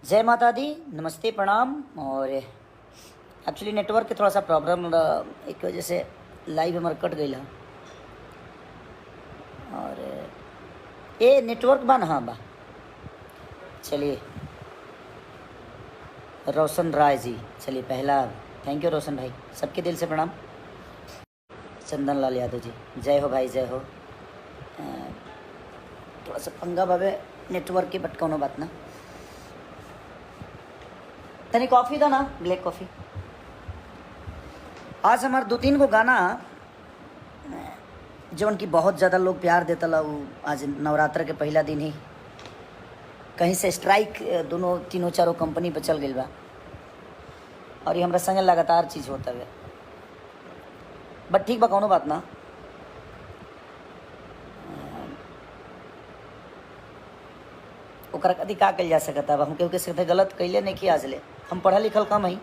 जय माता दी, नमस्ते, प्रणाम। और एक्चुअली नेटवर्क के थोड़ा सा प्रॉब्लम एक वजह से लाइव हमारा कट गई। और ये नेटवर्क बा ना, हाँ बा। चलिए, रोशन राय जी, चलिए पहला थैंक यू रोशन भाई, सबके दिल से प्रणाम। चंदन लाल यादव जी, जय हो भाई, जय हो। थोड़ा सा पंगा बाबे नेटवर्क के, बट कोनो बात ना। तनी कॉफ़ी था ना, ब्लैक कॉफ़ी। आज हमारे 2-3 गो गाना जो उनकी बहुत ज़्यादा लोग प्यार देता ला, वो आज नवरात्र के पहला दिन ही कहीं से स्ट्राइक दोनों तीनों चारों कंपनी पर चल गई बा। और ये हमारा संग लगातार चीज़ होता है, बट ठीक बा, कौनो बात ना। ओकरा कदी का कल जा सकता है, हम केहू के साथ गलत कैले नहीं किया। आज ले हम पढ़ल लिखल कम ही,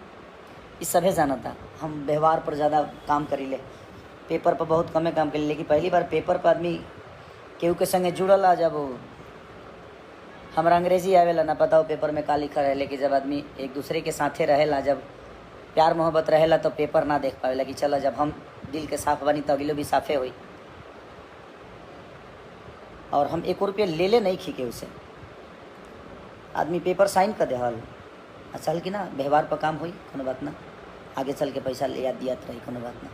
इस सभे जानता। हम व्यवहार पर ज़्यादा काम करीले, पेपर पर बहुत कमे काम करी। लेकिन पहली बार पेपर पर आदमी केहू के संगे जुड़ल आ, जब हमारा अंग्रेजी आवेला ना पता हो पेपर में का लिखा रहे। लेकिन जब आदमी एक दूसरे के साथे रहेला, जब प्यार मोहब्बत रहेला, तो पेपर ना देख पावेला कि चलो जब हम दिल के साफ बनी तो अगलो भी साफे हुई। और हम 1 रुपये ले नहीं खी के उसे, आदमी पेपर साइन कर दे हल, चल कि ना व्यवहार पर काम हुई, कोनो बात ना। आगे चल के पैसा ले याद दियात रही, कोनो बात ना।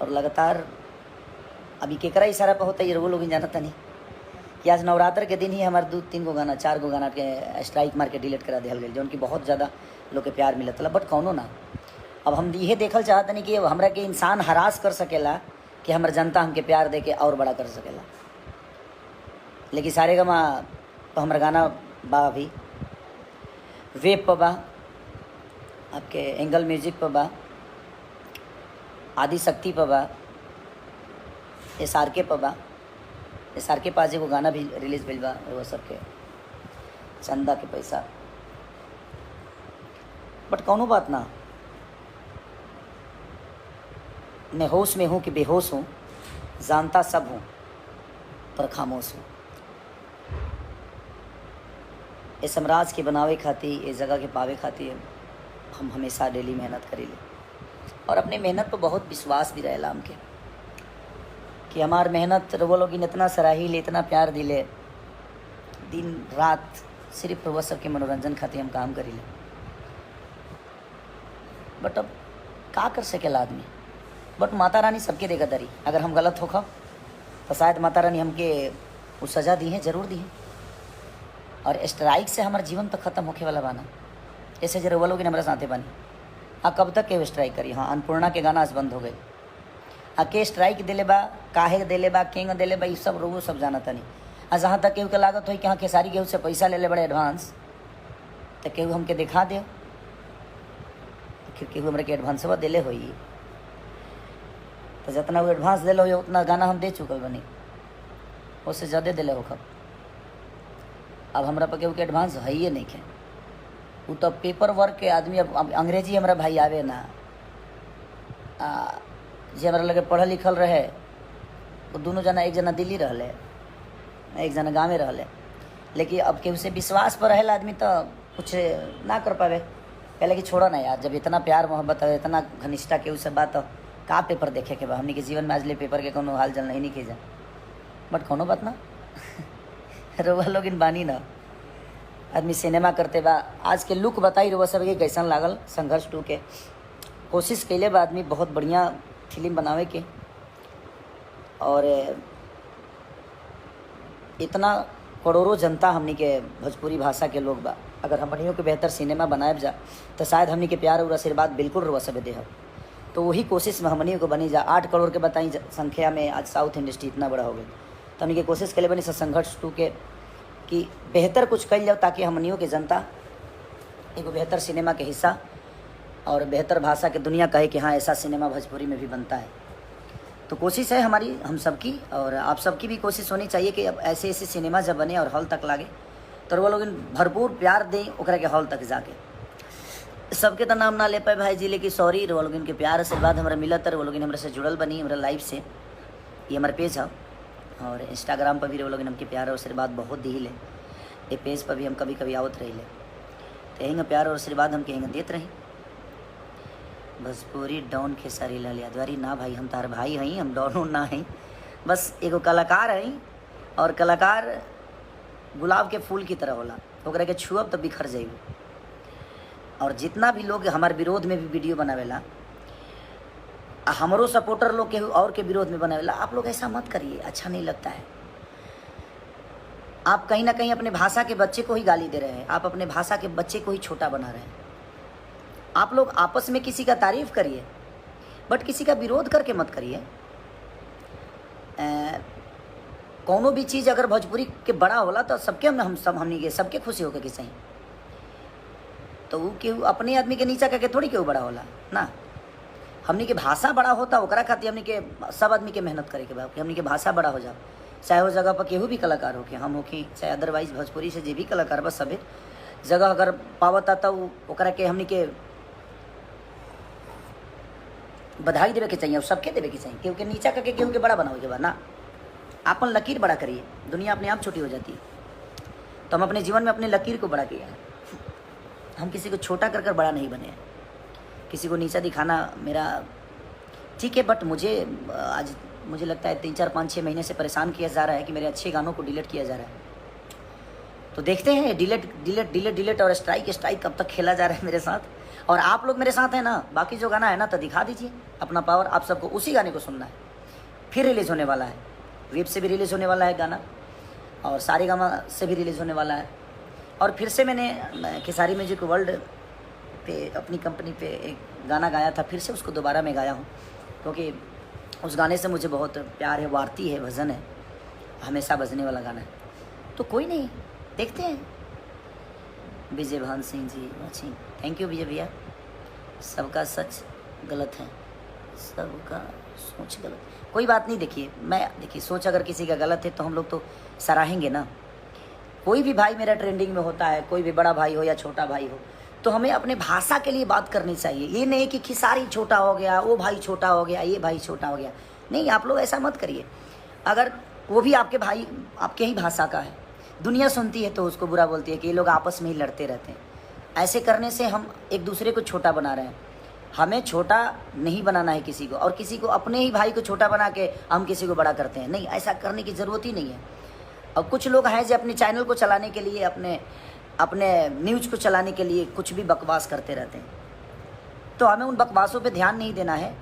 और लगातार अभी केकरा इशारा पर होता है, वो लोग जानता नहीं कि आज नवरात्र के दिन ही हमारे 2-3 गो गाना 4 गो गाना के स्ट्राइक मार के डिलीट करा दिया गया, जो उनकी बहुत ज़्यादा लोग के प्यार मिलत ला। बट कौनो ना, अब हम ये देखल चाहते नहीं कि हमरा के इंसान हरास कर सकेला कि हमारे जनता हमके प्यार दे के और बड़ा कर सकेला। लेकिन सारे गमा तो हमारा गाना बा अभी वेब पर बा, आपके एंगल म्यूजिक पर बा, आदि शक्ति पर बा, SRK पर बा। SRK पास एगो गाना भी रिलीज भइल बा, वो सबके चंदा के पैसा। बट कौनो बात ना, मैं होश में हूँ कि बेहोश हूँ, जानता सब हूँ पर खामोश हूँ। इस साम्राज्य के बनावे खातिर, इस जगह के पावे खातिर हम हमेशा डेली मेहनत करीले। और अपने मेहनत पर बहुत विश्वास भी रहेला हमके कि हमार मेहनत वो लोग इतना सराहीले, इतना प्यार दिले, दिन रात सिर्फ वो सबके मनोरंजन खातिर हम काम करीले। बट अब का कर सकेला आदमी। बट माता रानी सबके देगा दरी, अगर हम गलत होखा तो शायद माता रानी हमके वो सज़ा दी है, ज़रूर दी है। और स्ट्राइक से हमारा जीवन तो ख़त्म होके वाला बाना, ऐसे जरूर वो लोग हमारे साथे बनी। हाँ, कब तक के स्ट्राइक करी। हाँ, अन्नपूर्णा के गाना आज बंद हो गए। हाँ, के स्ट्राइक दिले बा, काहे दिले बा, केंग दिले बा, ये सब रोगो सब जानता नहीं। आ जहाँ तक केहू के लागत हो कि हाँ खेसारी केहू से पैसा ले बड़े एडवांस, तो केहू हमके दिखा दे, फिर केहू हमारे के एडवांसवा दिले हो, तो जितना वो एडवांस दिले हो उतना गाना हम दे चुकल बनी, उससे ज़्यादा दिले हो खब। अब हमरा पर केहू के एडवांस है ही नहीं है। वो तो पेपर वर्क के आदमी, अब अंग्रेजी हमारा भाई आवे ना, जे हमारा लगे पढ़ल लिखल रहे, वो दोनों जना, एक जना दिल्ली रहले, एक जना गाँव में रहले। लेकिन अब केहू से विश्वास पर रहेला आदमी तो कुछ ना कर पावे। पहले कि छोड़ो ना यार, जब इतना प्यार मोहब्बत है, इतना घनिष्ठता केहू से बात, तो का पेपर देखे के बा। हमने के जीवन में आज ले पेपर के कोनो हाल जल नहीं कीजा। बट कोनो बात ना रोवा लोग इन बानी ना, आदमी सिनेमा करते बा। आज के लुक बताई रोवा सब के कैसन लागल। संघर्ष 2 के कोशिश कैले बा आदमी बहुत बढ़िया फिल्म बनावे के, और इतना करोड़ों जनता हमनी के भोजपुरी भाषा के लोग बा। अगर हमनियों के बेहतर सिनेमा बनाए जा तो शायद हमनी के प्यार और आशीर्वाद बिल्कुल रोवा सब दे। तो वही कोशिश में हमनियों को बनी जा। 8 करोड़ के बताई संख्या में आज साउथ इंडस्ट्री इतना बड़ा हो गई, तो हमनी के कोशिश के लिए बनी संघर्ष 2 के कि बेहतर कुछ कल जाओ, ताकि हमनियों के जनता एक बेहतर सिनेमा के हिस्सा और बेहतर भाषा के दुनिया कहे कि हाँ ऐसा सिनेमा भोजपुरी में भी बनता है। तो कोशिश है हमारी, हम सबकी, और आप सबकी भी कोशिश होनी चाहिए कि अब ऐसे ऐसे सिनेमा जब बने और हॉल तक लागे, तो वो लोग भरपूर प्यार दें ओकरा के हॉल तक जाके। सबके तो नाम ना ले पाए भाई जी, लेकिन सॉरी, वो लोग इनके प्यार आशीर्वाद हमारा मिला, तर वो लोग हमारे से जुड़ल बनी हमारा लाइफ से। ये हमारे पेज है, और इंस्टाग्राम पर भी वो लोग हमके प्यार और आशीर्वाद बहुत दी ले। ये पेज पर भी हम कभी कभी आवत रही ले, तो यही प्यार और आशीर्वाद हम कहेंगे देते रही। भोजपुरी डॉन खेसारी लाल यादवारी ना भाई, हम तार भाई हई, हम डॉन ना हई, बस एगो कलाकार हई। और कलाकार गुलाब के फूल की तरह होला, ओकरा के छुअब तो बिखर जाइबो। और जितना भी लोग हमारे विरोध में भी वीडियो बनावेला, हमारो सपोर्टर लोग के और के विरोध में बनावेला, आप लोग ऐसा मत करिए, अच्छा नहीं लगता है। आप कहीं ना कहीं अपने भाषा के बच्चे को ही गाली दे रहे हैं, आप अपने भाषा के बच्चे को ही छोटा बना रहे हैं। आप लोग आपस में किसी का तारीफ करिए, बट किसी का विरोध करके मत करिए। कोनो भी चीज़ अगर भोजपुरी के बड़ा होला तो सबके हम सब हमनी के सबके खुशी होकर कि सही, तो वो केहू अपने आदमी के नीचा करके थोड़ी केहू बड़ा होला ना। हमनी के भाषा बड़ा होता, ओकरा खातिर हमनी के सब आदमी के मेहनत करे के बा कि हमनी के भाषा बड़ा हो जाओ। चाहे वो जगह पर केहू भी कलाकार होके, हम होके चाहे अदरवाइज भोजपुरी से जे भी कलाकार बस सभी जगह अगर पावता तो ओकरा के हमनी के बधाई देवे के चाहिए और सबके देवे के चाहिए। केहू के नीचा करके केहू के बड़ा बनावे के बा ना। अपन लकीर बड़ा करिए, दुनिया अपने आप छोटी हो जाती है। तो हम अपने जीवन में अपने लकीर को बड़ा किया है, हम किसी को छोटा कर बड़ा नहीं बने हैं। किसी को नीचा दिखाना मेरा ठीक है, बट मुझे लगता है 3, 4, 5, 6 महीने से परेशान किया जा रहा है कि मेरे अच्छे गानों को डिलीट किया जा रहा है। तो देखते हैं डिलीट और स्ट्राइक कब तक खेला जा रहा है मेरे साथ। और आप लोग मेरे साथ हैं ना, बाकी जो गाना है ना तो दिखा दीजिए अपना पावर। आप सबको उसी गाने को सुनना है, फिर रिलीज़ होने वाला है, वेब से भी रिलीज़ होने वाला है गाना, और सारे गामा से भी रिलीज़ होने वाला है। और फिर से मैंने खेसारी म्यूजिक वर्ल्ड पे अपनी कंपनी पे एक गाना गाया था, फिर से उसको दोबारा मैं गाया हूँ, क्योंकि उस गाने से मुझे बहुत प्यार है, वार्ती है, भजन है, हमेशा बजने वाला गाना है। तो कोई नहीं, देखते हैं। विजय भान सिंह जी अच्छी, थैंक यू विजय भैया। सबका सच गलत है, सबका सोच गलत, कोई बात नहीं। देखिए सोच अगर किसी का गलत है तो हम लोग तो सराहेंगे ना। कोई भी भाई मेरा ट्रेंडिंग में होता है, कोई भी बड़ा भाई हो या छोटा भाई हो, तो हमें अपने भाषा के लिए बात करनी चाहिए। ये नहीं कि खेसारी छोटा हो गया, वो भाई छोटा हो गया, ये भाई छोटा हो गया, नहीं, आप लोग ऐसा मत करिए। अगर वो भी आपके भाई आपके ही भाषा का है, दुनिया सुनती है तो उसको बुरा बोलती है कि ये लोग आपस में ही लड़ते रहते हैं। ऐसे करने से हम एक दूसरे को छोटा बना रहे हैं। हमें छोटा नहीं बनाना है किसी को, और किसी को अपने ही भाई को छोटा बना के हम किसी को बड़ा करते हैं, नहीं, ऐसा करने की ज़रूरत ही नहीं है। और कुछ लोग हैं जो अपने चैनल को चलाने के लिए, अपने न्यूज़ को चलाने के लिए कुछ भी बकवास करते रहते हैं। तो हमें उन बकवासों पे ध्यान नहीं देना है।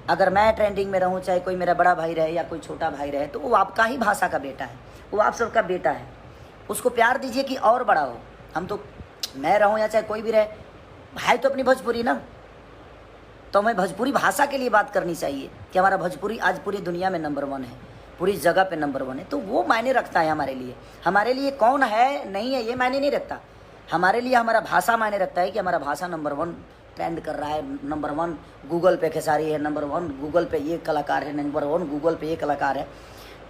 अगर मैं ट्रेंडिंग में रहूं, चाहे कोई मेरा बड़ा भाई रहे या कोई छोटा भाई रहे, तो वो आपका ही भाषा का बेटा है, वो आप सबका बेटा है, उसको प्यार दीजिए कि और बड़ा हो। हम तो, मैं रहूं या चाहे कोई भी रहे, भाई तो अपनी भोजपुरी ना, तो हमें भोजपुरी भाषा के लिए बात करनी चाहिए कि हमारा भोजपुरी आज पूरी दुनिया में नंबर 1 है, पूरी जगह पे नंबर 1 है। तो वो मायने रखता है हमारे लिए। हमारे लिए कौन है नहीं है ये मायने नहीं रखता, हमारे लिए हमारा भाषा मायने रखता है कि हमारा भाषा नंबर 1 ट्रेंड कर रहा है, नंबर 1 गूगल पे खेसारी है, नंबर 1 गूगल पे ये कलाकार है, नंबर 1 गूगल पे ये कलाकार है।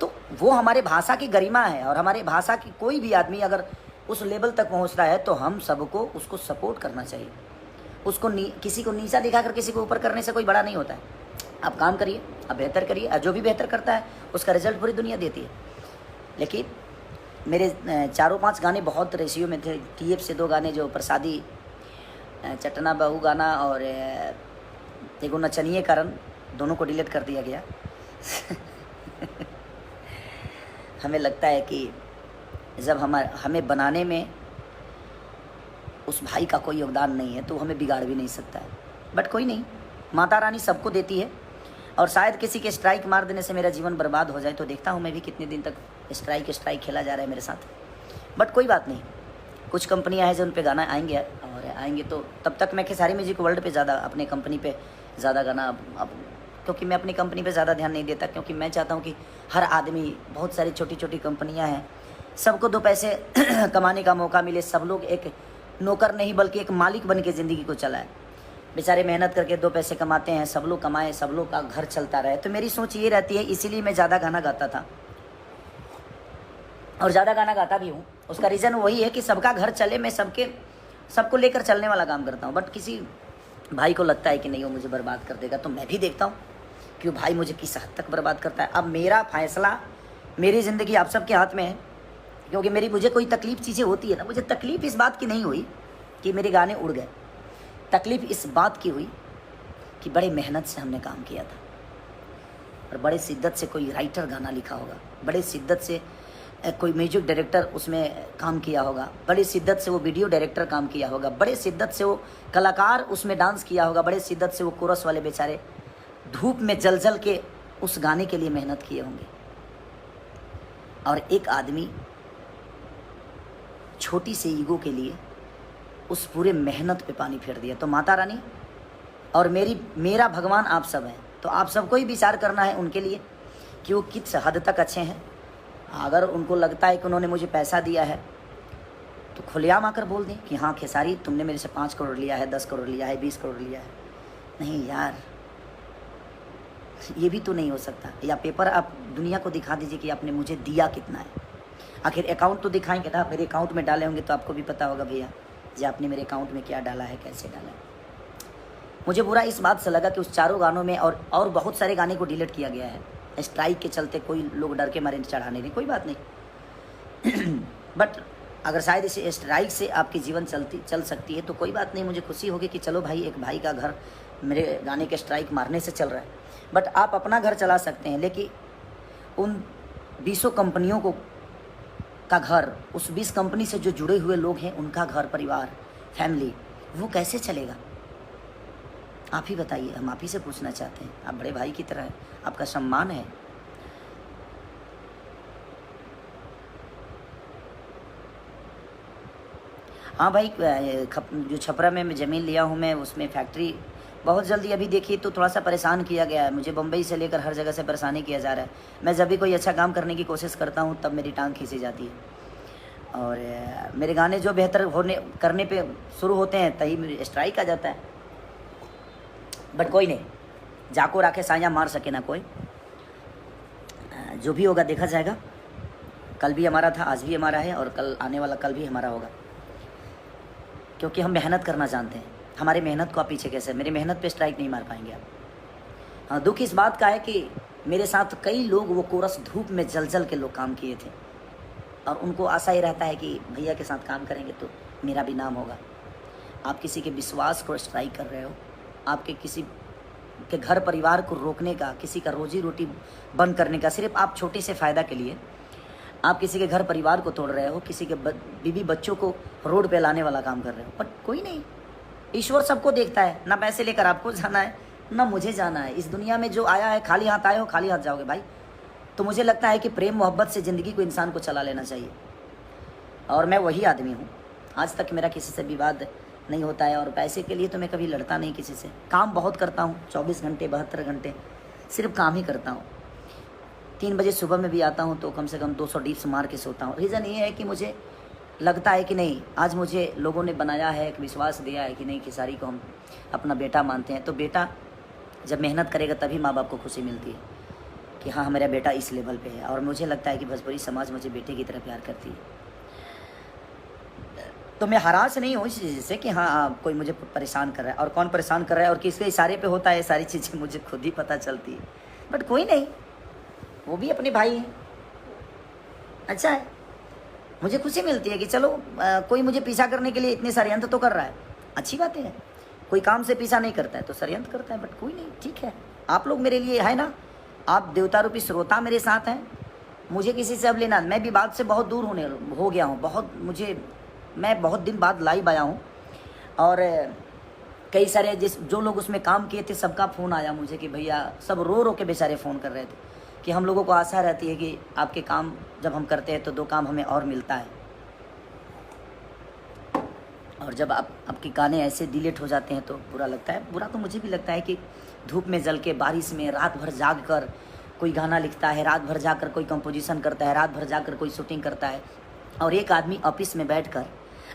तो वो हमारे भाषा की गरिमा है। और हमारे भाषा की कोई भी आदमी अगर उस लेवल तक पहुंचता है तो हम सबको उसको सपोर्ट करना चाहिए। उसको किसी को नीचा दिखाकर किसी को ऊपर करने से कोई बड़ा नहीं होता है। आप काम करिए, आप बेहतर करिए, और जो भी बेहतर करता है उसका रिजल्ट पूरी दुनिया देती है। लेकिन मेरे 4-5 गाने बहुत रेशियो में थे। TF से 2 गाने, जो प्रसादी चटना बहू गाना और एगो नचनिए कारण, दोनों को डिलीट कर दिया गया। हमें लगता है कि जब हमें बनाने में उस भाई का कोई योगदान नहीं है तो हमें बिगाड़ भी नहीं सकता है। बट कोई नहीं, माता रानी सबको देती है। और शायद किसी के स्ट्राइक मार देने से मेरा जीवन बर्बाद हो जाए, तो देखता हूँ मैं भी कितने दिन तक स्ट्राइक खेला जा रहा है मेरे साथ। बट कोई बात नहीं, कुछ कंपनियाँ हैं जो उन पे गाना आएंगे, और आएंगे तो तब तक मैं खेसारी म्यूजिक वर्ल्ड पे ज़्यादा, अपने कंपनी पे ज़्यादा गाना, अब क्योंकि मैं अपनी कंपनी पे ज़्यादा ध्यान नहीं देता, क्योंकि मैं चाहता हूँ कि हर आदमी, बहुत सारी छोटी छोटी कंपनियाँ हैं, सबको 2 पैसे कमाने का मौका मिले, सब लोग एक नौकर नहीं बल्कि एक मालिक बन के ज़िंदगी को चलाए। बेचारे मेहनत करके 2 पैसे कमाते हैं, सब लोग कमाएं, सब लोग का घर चलता रहे। तो मेरी सोच ये रहती है, इसीलिए मैं ज़्यादा गाना गाता था और ज़्यादा गाना गाता भी हूँ। उसका रीज़न वही है कि सबका घर चले, मैं सबको लेकर चलने वाला काम करता हूँ। बट किसी भाई को लगता है कि नहीं वो मुझे बर्बाद कर देगा, तो मैं भी देखता हूँ कि भाई मुझे किस हद तक बर्बाद करता है। अब मेरा फैसला, मेरी ज़िंदगी आप सबके हाथ में है। क्योंकि मुझे कोई तकलीफ चीज़ें होती है ना, मुझे तकलीफ इस बात की नहीं हुई कि मेरे गाने उड़ गए। तकलीफ इस बात की हुई कि बड़े मेहनत से हमने काम किया था और बड़े शिद्दत से कोई राइटर गाना लिखा होगा, बड़े शिद्दत से कोई म्यूजिक डायरेक्टर उसमें काम किया होगा, बड़ी शिद्दत से वो वीडियो डायरेक्टर काम किया होगा, बड़े शिद्दत से वो कलाकार उसमें डांस किया होगा, बड़े शिद्दत से वो कोरस वाले बेचारे धूप में जल जल के उस गाने के लिए मेहनत किए होंगे। और एक आदमी छोटी सी ईगो के लिए उस पूरे मेहनत पे पानी फेर दिया। तो माता रानी और मेरा भगवान आप सब हैं, तो आप सबको ही विचार करना है उनके लिए कि वो किस हद तक अच्छे हैं। अगर उनको लगता है कि उन्होंने मुझे पैसा दिया है तो खुलेआम आकर बोल दें कि हाँ खेसारी तुमने मेरे से 5 करोड़ लिया है, 10 करोड़ लिया है, 20 करोड़ लिया है। नहीं यार, ये भी तो नहीं हो सकता। या पेपर आप दुनिया को दिखा दीजिए कि आपने मुझे दिया कितना है। आखिर अकाउंट तो दिखाएंगे ना, मेरे अकाउंट में डाले होंगे तो आपको भी पता होगा भैया जी आपने मेरे अकाउंट में क्या डाला है, कैसे डाला है। मुझे बुरा इस बात से लगा कि उस चारों गानों में और बहुत सारे गाने को डिलीट किया गया है स्ट्राइक के चलते। कोई लोग डर के मारे चढ़ाने नहीं, कोई बात नहीं बट अगर शायद इसे स्ट्राइक से आपकी जीवन चल सकती है तो कोई बात नहीं, मुझे खुशी होगी कि चलो भाई एक भाई का घर मेरे गाने के स्ट्राइक मारने से चल रहा है। बट आप अपना घर चला सकते हैं, लेकिन उन 20 कंपनियों का घर, उस 20 कंपनी से जो जुड़े हुए लोग हैं उनका घर परिवार फैमिली, वो कैसे चलेगा? आप ही बताइए, हम आप ही से पूछना चाहते हैं। आप बड़े भाई की तरह हैं, आपका सम्मान है। हाँ भाई, जो छपरा में ज़मीन लिया हूँ मैं, उसमें फैक्ट्री बहुत जल्दी अभी देखिए तो थोड़ा सा परेशान किया गया है मुझे। बम्बई से लेकर हर जगह से परेशानी किया जा रहा है। मैं जब भी कोई अच्छा काम करने की कोशिश करता हूँ तब मेरी टांग खींची जाती है और मेरे गाने जो बेहतर करने पे शुरू होते हैं तभी स्ट्राइक आ जाता है। बट कोई नहीं, जाको राखे साया मार सके ना कोई। जो भी होगा देखा जाएगा। कल भी हमारा था, आज भी हमारा है और कल आने वाला कल भी हमारा होगा, क्योंकि हम मेहनत करना जानते हैं। हमारी मेहनत को आप पीछे कैसे, मेरी मेहनत पे स्ट्राइक नहीं मार पाएंगे आप। हाँ, दुख इस बात का है कि मेरे साथ कई लोग वो कोरस धूप में जल जल के लोग काम किए थे और उनको आशा ही रहता है कि भैया के साथ काम करेंगे तो मेरा भी नाम होगा। आप किसी के विश्वास को स्ट्राइक कर रहे हो, आपके किसी के घर परिवार को रोकने का, किसी का रोजी रोटी बंद करने का, सिर्फ आप छोटे से फ़ायदा के लिए आप किसी के घर परिवार को तोड़ रहे हो, किसी के बीवी बच्चों को रोड पे लाने वाला काम कर रहे हो। बट कोई नहीं, ईश्वर सबको देखता है। ना पैसे लेकर आपको जाना है ना मुझे जाना है। इस दुनिया में जो आया है, खाली हाथ आए हो खाली हाथ जाओगे भाई। तो मुझे लगता है कि प्रेम मोहब्बत से ज़िंदगी को इंसान को चला लेना चाहिए और मैं वही आदमी हूँ। आज तक मेरा किसी से विवाद नहीं होता है और पैसे के लिए तो मैं कभी लड़ता नहीं किसी से। काम बहुत करता हूँ, 24 घंटे 72 घंटे सिर्फ काम ही करता हूँ। 3 बजे सुबह में भी आता हूँ तो कम से कम 200 डिप्स मार के सोता हूँ। रीज़न ये है कि मुझे लगता है कि नहीं, आज मुझे लोगों ने बनाया है, एक विश्वास दिया है कि नहीं खेसारी को हम अपना बेटा मानते हैं। तो बेटा जब मेहनत करेगा तभी माँ बाप को खुशी मिलती है कि हाँ मेरा बेटा इस लेवल पे है। और मुझे लगता है कि भोजपुरी समाज मुझे बेटे की तरह प्यार करती है। तो मैं हरास नहीं हूँ इस चीज़ से कि हाँ कोई मुझे परेशान कर रहा है और कौन परेशान कर रहा है और किसके इशारे पे होता है, सारी चीज़ें मुझे खुद ही पता चलती है। बट कोई नहीं, वो भी अपने भाई हैं, अच्छा है। मुझे खुशी मिलती है कि चलो कोई मुझे पीछा करने के लिए इतने षड्यंत्र तो कर रहा है, अच्छी बात है। कोई काम से पीछा नहीं करता है तो षड्यंत्र करता है, बट कोई नहीं, ठीक है। आप लोग मेरे लिए है ना, आप देवता रूपी श्रोता मेरे साथ हैं। मुझे किसी से अब लेना, मैं भी बात से बहुत दूर हो गया हूँ। मैं बहुत दिन बाद लाइव आया हूँ और कई सारे जो लोग उसमें काम किए थे सबका फ़ोन आया मुझे कि भैया, सब रो रो के बेचारे फ़ोन कर रहे थे कि हम लोगों को आशा रहती है कि आपके काम जब हम करते हैं तो 2 काम हमें और मिलता है। और जब आपके गाने ऐसे डिलीट हो जाते हैं तो बुरा लगता है। बुरा तो मुझे भी लगता है कि धूप में जल के, बारिश में रात भर जाग कर कोई गाना लिखता है, रात भर जाकर कोई कंपोजिशन करता है, रात भर जाकर कोई शूटिंग करता है और एक आदमी ऑफिस में बैठकर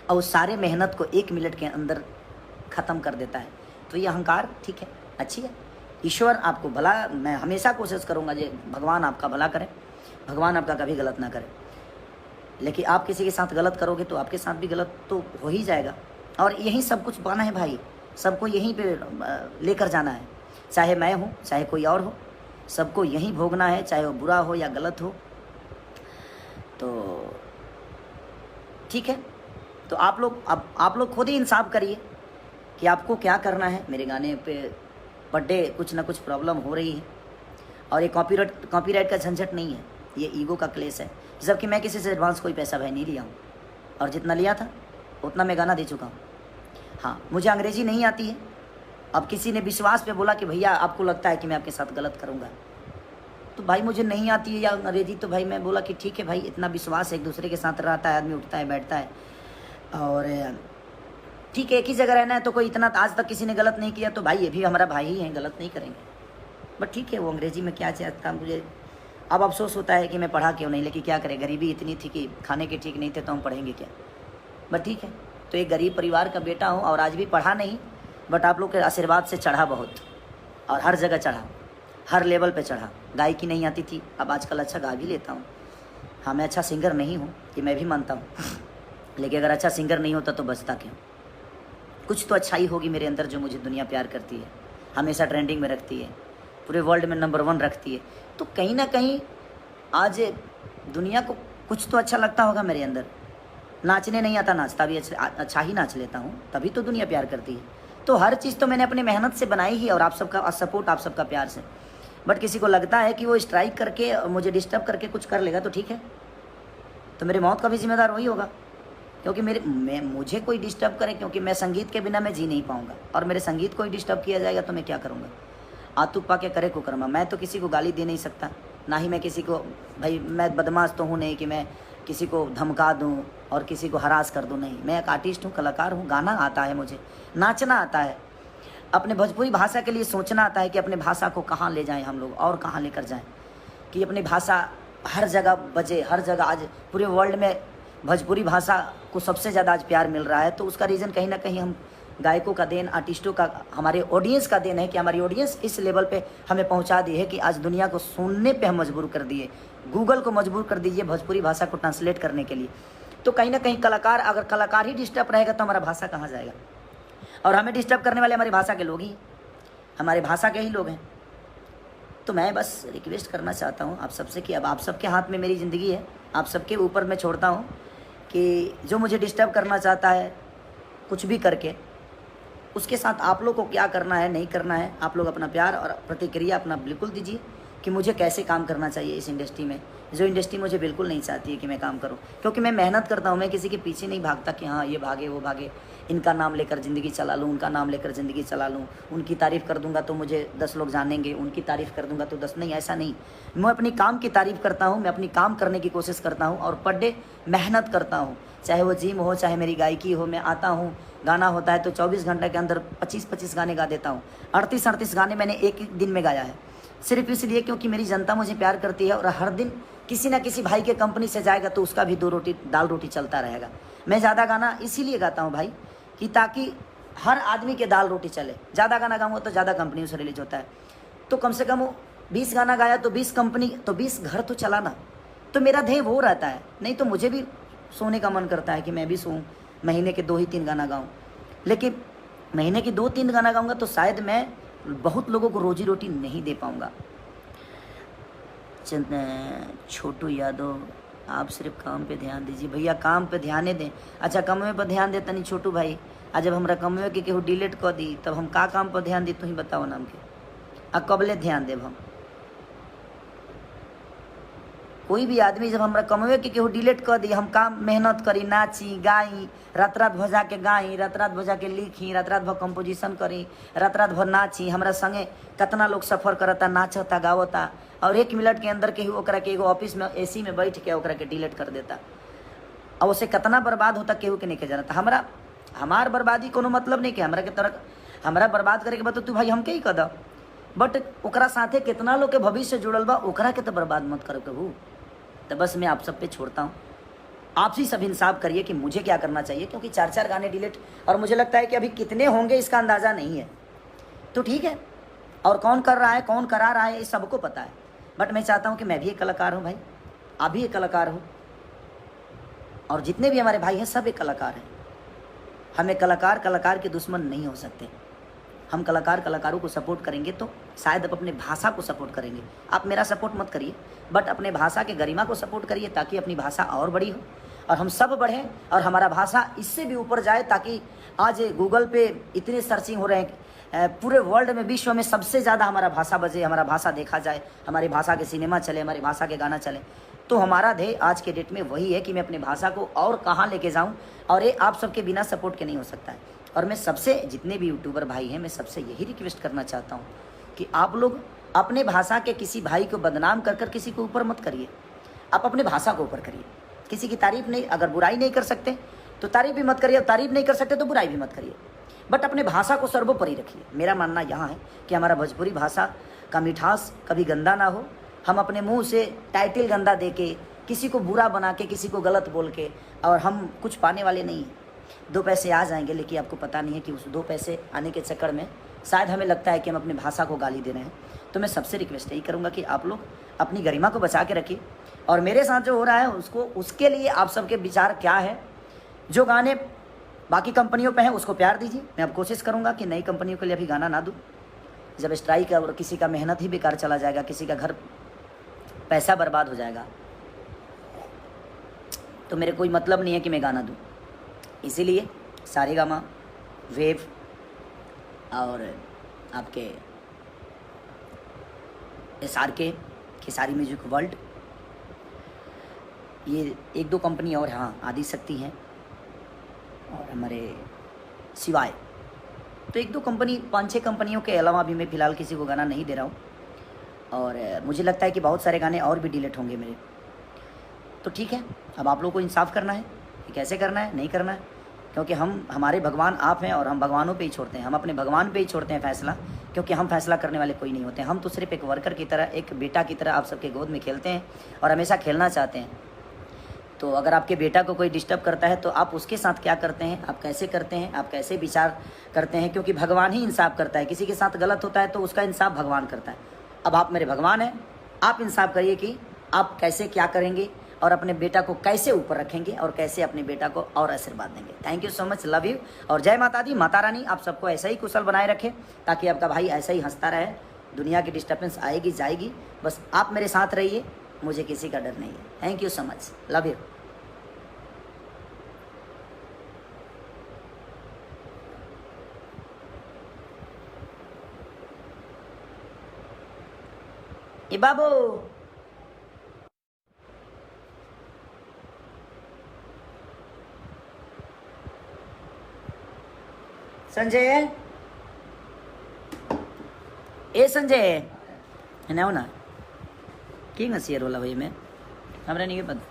और उस सारे मेहनत को 1 मिनट के अंदर ख़त्म कर देता है। तो ये अहंकार ठीक है, अच्छी है। ईश्वर आपको भला, मैं हमेशा कोशिश करूँगा जो भगवान आपका भला करे, भगवान आपका कभी गलत ना करे। लेकिन आप किसी के साथ गलत करोगे तो आपके साथ भी गलत तो हो ही जाएगा। और यही सब कुछ पाना है भाई, सबको यहीं पे लेकर जाना है। चाहे मैं हूँ चाहे कोई और हो, सबको यहीं भोगना है, चाहे वो बुरा हो या गलत हो। तो ठीक है, तो अब आप लोग खुद ही इंसाफ करिए कि आपको क्या करना है। मेरे गाने पे पर डे कुछ ना कुछ प्रॉब्लम हो रही है, और ये कॉपीराइट का झंझट नहीं है, ये ईगो का क्लेश है। जबकि मैं किसी से एडवांस कोई पैसा भाई नहीं लिया हूँ, और जितना लिया था उतना मैं गाना दे चुका हूँ। हाँ, मुझे अंग्रेज़ी नहीं आती है। अब किसी ने विश्वास पे बोला कि भैया आपको लगता है कि मैं आपके साथ गलत करूँगा, तो भाई मुझे नहीं आती है या अंग्रेज़ी, तो भाई मैं बोला कि ठीक है भाई, इतना विश्वास एक दूसरे के साथ रहता है, आदमी उठता है बैठता है, और ठीक है एक ही जगह रहना है, तो कोई इतना आज तक किसी ने गलत नहीं किया, तो भाई ये भी हमारा भाई ही है, गलत नहीं करेंगे। बट ठीक है, वो अंग्रेज़ी में क्या चाहता, मुझे अब अफसोस होता है कि मैं पढ़ा क्यों नहीं, लेकिन क्या करें, गरीबी इतनी थी कि खाने के ठीक नहीं थे, तो हम पढ़ेंगे क्या। बट ठीक है, तो एक गरीब परिवार का बेटा हूँ, और आज भी पढ़ा नहीं, बट आप लोग के आशीर्वाद से चढ़ा बहुत, और हर जगह चढ़ा, हर लेवल पे चढ़ा। गायकी नहीं आती थी, अब आजकल अच्छा गा भी लेता हूँ। हाँ, मैं अच्छा सिंगर नहीं हूँ, ये मैं भी मानता हूँ, लेकिन अगर अच्छा सिंगर नहीं होता तो बचता क्यों। कुछ तो अच्छाई होगी मेरे अंदर जो मुझे दुनिया प्यार करती है, हमेशा ट्रेंडिंग में रखती है, पूरे वर्ल्ड में नंबर 1 रखती है। तो कहीं ना कहीं आज दुनिया को कुछ तो अच्छा लगता होगा मेरे अंदर। नाचने नहीं आता, नाचता भी अच्छा ही नाच लेता हूँ, तभी तो दुनिया प्यार करती है। तो हर चीज़ तो मैंने अपनी मेहनत से बनाई ही, और आप सबका सपोर्ट, आप सबका प्यार से। बट किसी को लगता है कि वो स्ट्राइक करके मुझे डिस्टर्ब करके कुछ कर लेगा, तो ठीक है, तो मेरी मौत का भी जिम्मेदार वही होगा, क्योंकि मुझे कोई डिस्टर्ब करे, क्योंकि मैं संगीत के बिना मैं जी नहीं पाऊँगा, और मेरे संगीत को ही डिस्टर्ब किया जाएगा तो मैं क्या करूँगा। आतुक पा के करे को कर्मा। मैं तो किसी को गाली दे नहीं सकता, ना ही मैं किसी को, भाई मैं बदमाश तो हूँ नहीं कि मैं किसी को धमका दूँ और किसी को हरास कर दूँ, नहीं। मैं एक आर्टिस्ट हूँ, कलाकार हूँ, गाना आता है मुझे, नाचना आता है, अपने भोजपुरी भाषा के लिए सोचना आता है कि अपने भाषा को कहाँ ले जाएं हम लोग, और कहाँ लेकर जाएं, कि अपनी भाषा हर जगह बजे, हर जगह। आज पूरे वर्ल्ड में भोजपुरी भाषा को सबसे ज़्यादा आज प्यार मिल रहा है, तो उसका रीज़न कहीं ना कहीं हम गायकों का देन, आर्टिस्टों का, हमारे ऑडियंस का देन है कि हमारी ऑडियंस इस लेवल पे हमें पहुंचा दी है कि आज दुनिया को सुनने पे हम मजबूर कर दिए, गूगल को मजबूर कर दीजिए भोजपुरी भाषा को ट्रांसलेट करने के लिए। तो कहीं ना कहीं कलाकार, अगर कलाकार ही डिस्टर्ब रहेगा तो हमारा भाषा कहाँ जाएगा। और हमें डिस्टर्ब करने वाले हमारी भाषा के लोग ही, हमारे भाषा के ही लोग हैं। तो मैं बस रिक्वेस्ट करना चाहता हूँ आप सबसे कि अब आप सबके हाथ में मेरी ज़िंदगी है, आप सबके ऊपर मैं छोड़ता हूँ कि जो मुझे डिस्टर्ब करना चाहता है कुछ भी करके, उसके साथ आप लोग को क्या करना है नहीं करना है, आप लोग अपना प्यार और प्रतिक्रिया अपना बिल्कुल दीजिए कि मुझे कैसे काम करना चाहिए इस इंडस्ट्री में, जो इंडस्ट्री मुझे बिल्कुल नहीं चाहती है कि मैं काम करूं। क्योंकि मैं मेहनत करता हूं, मैं किसी के पीछे नहीं भागता कि हाँ ये भागे वो भागे, इनका नाम लेकर ज़िंदगी चला लूँ, उनका नाम लेकर ज़िंदगी चला लूँ, उनकी तारीफ़ कर दूंगा तो मुझे 10 लोग जानेंगे, उनकी तारीफ़ कर दूंगा तो 10 नहीं, ऐसा नहीं। मैं अपनी काम की तारीफ़ करता हूँ, मैं अपनी काम करने की कोशिश करता हूँ, और पर डे मेहनत करता हूँ, चाहे वो जिम हो, चाहे मेरी गायकी हो। मैं आता हूँ, गाना होता है तो 24 घंटे के अंदर 25-25 गाने गा देता हूँ। 38-38 गाने मैंने एक दिन में गाया है, सिर्फ इसलिए क्योंकि मेरी जनता मुझे प्यार करती है, और हर दिन किसी ना किसी भाई के कंपनी से जाएगा तो उसका भी 2 रोटी दाल रोटी चलता रहेगा। मैं ज़्यादा गाना इसीलिए गाता हूँ भाई कि ताकि हर आदमी के दाल रोटी चले। ज़्यादा गाना गाऊँगा तो ज़्यादा कंपनियों से रिलीज होता है, तो कम से कम वो 20 गाना गाया तो 20 कंपनी, तो 20 घर तो चलाना। तो मेरा ध्येय वो रहता है, नहीं तो मुझे भी सोने का मन करता है कि मैं भी सोऊं, महीने के 2 ही 3 गाना गाऊं। लेकिन महीने के 2-3 गाना गाऊंगा तो शायद मैं बहुत लोगों को रोजी रोटी नहीं दे पाऊंगा। छोटू यादव, आप सिर्फ काम पे ध्यान दीजिए। भैया काम पे ध्यान दें, अच्छा कमवे पर ध्यान देता नहीं छोटू भाई। आज जब हमरा कमवे के केहू डिलीट कर दी तब हम का काम पर ध्यान दी, तू ही बताओ नाम के। आ कबले ध्यान देव हम, कोई भी आदमी जब हमरा कमवे के केहू डिलीट कर दी, हम काम मेहनत करी, नाची गाई, रात रात भर जाके गाई, रात रात भर जाके लिखी, रात रात भर कंपोजिशन करी, रात रात भर नाची। हमरा संगे कितना लोग सफ़र करता, नाचता, गावता, और 1 मिनट के अंदर केहू ओकरा के एगो ऑफिस में एसी में बैठ के ओकरा के डिलीट कर देता, और उसे कितना बर्बाद होता केहू के नहीं के जानता। हमार बर्बादी कोनो मतलब नहीं कि हमरा के तरह हमरा बर्बाद करे के बाद तो तू भाई हमके ही कर द, बट ओकरा साथे कितना लोग के भविष्य जुड़ल बा, ओकरा के तो बर्बाद मत करो कबू। तो बस मैं आप सब पे छोड़ता हूँ, आप ही सब इंसाफ करिए कि मुझे क्या करना चाहिए, क्योंकि 4-4 गाने डिलीट, और मुझे लगता है कि अभी कितने होंगे इसका अंदाज़ा नहीं है। तो ठीक है, और कौन कर रहा है कौन करा रहा है ये सबको पता है, बट मैं चाहता हूँ कि मैं भी एक कलाकार हूँ भाई, आप भी एक कलाकार हो, और जितने भी हमारे भाई हैं सब एक कलाकार हैं। हमें कलाकार के दुश्मन नहीं हो सकते। हम कलाकारों को सपोर्ट करेंगे तो शायद आप अपने भाषा को सपोर्ट करेंगे। आप मेरा सपोर्ट मत करिए, बट अपने भाषा के गरिमा को सपोर्ट करिए, ताकि अपनी भाषा और बड़ी हो और हम सब बढ़ें और हमारा भाषा इससे भी ऊपर जाए, ताकि आज गूगल पे इतने सर्चिंग हो रहे हैं, पूरे वर्ल्ड में, विश्व में सबसे ज़्यादा हमारा भाषा बजे, हमारा भाषा देखा जाए, हमारी भाषा के सिनेमा चले, हमारी भाषा के गाना चले। तो हमारा ध्येय आज के डेट में वही है कि मैं अपनी भाषा को और कहाँ लेके जाऊँ, और ये आप सबके बिना सपोर्ट के नहीं हो सकता है। और मैं सबसे, जितने भी यूट्यूबर भाई हैं, मैं सबसे यही रिक्वेस्ट करना चाहता हूँ कि आप लोग अपने भाषा के किसी भाई को बदनाम कर कर किसी को ऊपर मत करिए, आप अपने भाषा को ऊपर करिए। किसी की तारीफ नहीं, अगर बुराई नहीं कर सकते तो तारीफ भी मत करिए, तारीफ नहीं कर सकते तो बुराई भी मत करिए, बट अपने भाषा को सर्वोपरि रखिए। मेरा मानना यहाँ है कि हमारा भोजपुरी भाषा का मिठास कभी गंदा ना हो। हम अपने मुंह से टाइटल गंदा दे के, किसी को बुरा बना के, किसी को गलत बोल के, और हम कुछ पाने वाले नहीं हैं। 2 पैसे आ जाएंगे, लेकिन आपको पता नहीं है कि उस 2 पैसे आने के चक्कर में शायद हमें लगता है कि हम अपनी भाषा को गाली दे रहे हैं। तो मैं सबसे रिक्वेस्ट यही करूँगा कि आप लोग अपनी गरिमा को बचा के रखिए, और मेरे साथ जो हो रहा है उसको, उसके लिए आप सबके विचार क्या है। जो गाने बाकी कंपनियों पे हैं उसको प्यार दीजिए। मैं अब कोशिश करूँगा कि नई कंपनियों के लिए अभी गाना ना दूँ। जब स्ट्राइक है और किसी का मेहनत ही बेकार चला जाएगा, किसी का घर पैसा बर्बाद हो जाएगा, तो मेरे कोई मतलब नहीं है कि मैं गाना दूँ। इसीलिए सारेगामा, वेव और आपके SRK, खेसारी म्यूजिक वर्ल्ड, ये 1-2 कंपनी और, हाँ आदिशक्ति हैं, और हमारे सिवाय तो 1-2 कंपनी, 5-6 कंपनियों के अलावा भी मैं फ़िलहाल किसी को गाना नहीं दे रहा हूँ। और मुझे लगता है कि बहुत सारे गाने और भी डिलीट होंगे मेरे। तो ठीक है, अब आप लोगों को इंसाफ करना है कि कैसे करना है, नहीं करना है, क्योंकि हमारे भगवान आप हैं और हम भगवानों पे ही छोड़ते हैं, हम अपने भगवान पे ही छोड़ते हैं फैसला, क्योंकि हम फैसला करने वाले कोई नहीं होते। हम तो सिर्फ एक वर्कर की तरह, एक बेटा की तरह आप सबके गोद में खेलते हैं और हमेशा खेलना चाहते हैं। तो अगर आपके बेटा को कोई डिस्टर्ब करता है तो आप उसके साथ क्या करते हैं, आप कैसे करते हैं, आप कैसे विचार करते हैं, क्योंकि भगवान ही इंसाफ करता है। किसी के साथ गलत होता है तो उसका इंसाफ भगवान करता है। अब आप मेरे भगवान हैं, आप इंसाफ करिए कि आप कैसे क्या करेंगे और अपने बेटा को कैसे ऊपर रखेंगे और कैसे अपने बेटा को और आशीर्वाद देंगे। Thank you so much, love you, और जय माता दी। माता रानी आप सबको ऐसा ही कुशल बनाए रखे, ताकि आपका भाई ऐसा ही हंसता रहे। दुनिया की डिस्टर्बेंस आएगी जाएगी, बस आप मेरे साथ रहिए, मुझे किसी का डर नहीं है। Thank you so much, love you. ए बाबू, संजय, ए संजय, ना कि शेयर वाला भाई मैं हमरा नहीं पता।